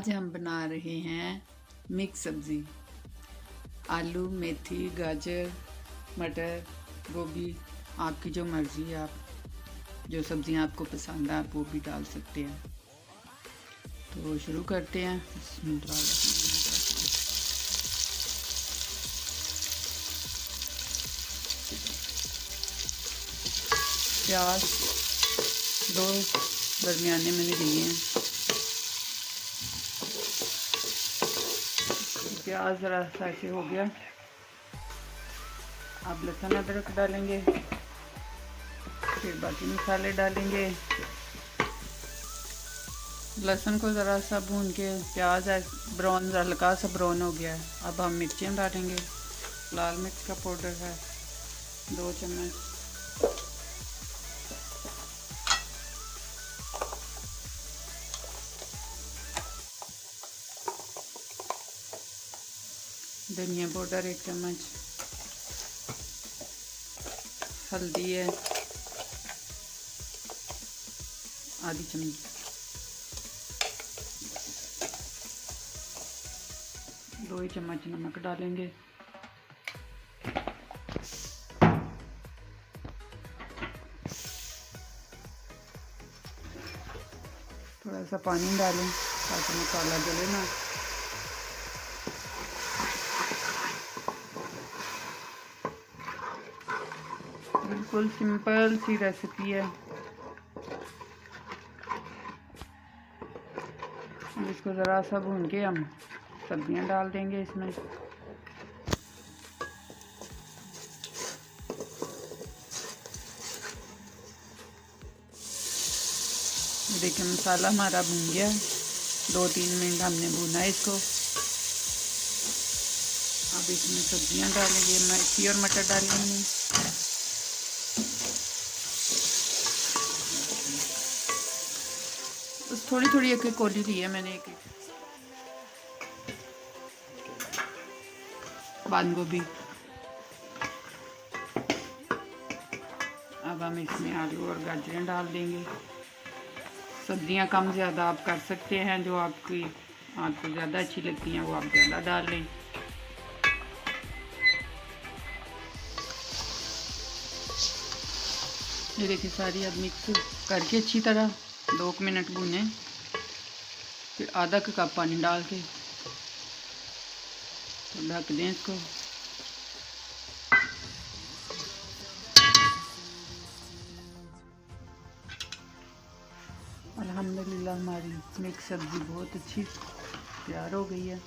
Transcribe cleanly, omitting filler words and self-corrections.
आज हम बना रहे हैं मिक्स सब्ज़ी। आलू, मेथी, गाजर, मटर, गोभी, आपकी जो मर्ज़ी है, आप जो सब्ज़ियां आपको पसंद है आप वो भी डाल सकते हैं। तो शुरू करते हैं। प्याज 2 दरमियाने मैंने लिए हैं। प्याज ज़रा सा ऐसे हो गया। अब लहसुन अदरक डालेंगे, फिर बाकी मसाले डालेंगे। लहसुन को ज़रा सा भून के प्याज ब्राउन हल्का सा ब्राउन हो गया है। अब हम मिर्चें डालेंगे। लाल मिर्च का पाउडर है 2 चम्मच, धनिया पाउडर 1 चम्मच, हल्दी है आधी चम्मच, दो ही चम्मच नमक डालेंगे। थोड़ा सा पानी डालें ताकि मसाला जले ना। बिल्कुल सिंपल सी रेसिपी है। इसको ज़रा सा भून के हम सब्जियां डाल देंगे इसमें। देखिए मसाला हमारा भून गया। 2-3 मिनट हमने भूना है इसको। अब इसमें सब्जियां डालेंगे, मेथी और मटर डालेंगे। बस थोड़ी थोड़ी एक एक कोली ली है मैंने। एक बंद गोभी। अब हम इसमें आलू और गाजरें डाल देंगे। सब्जियां कम ज़्यादा आप कर सकते हैं, जो आपको ज़्यादा अच्छी लगती हैं वो आप ज़्यादा डाल लें। ये देखिए सारी अब मिक्स करके अच्छी तरह 2 मिनट भूनें, फिर आधा कप पानी डाल के तो ढक दें इसको। अल्हम्दुलिल्लाह हमारी मिक्स सब्ज़ी बहुत अच्छी तैयार हो गई है।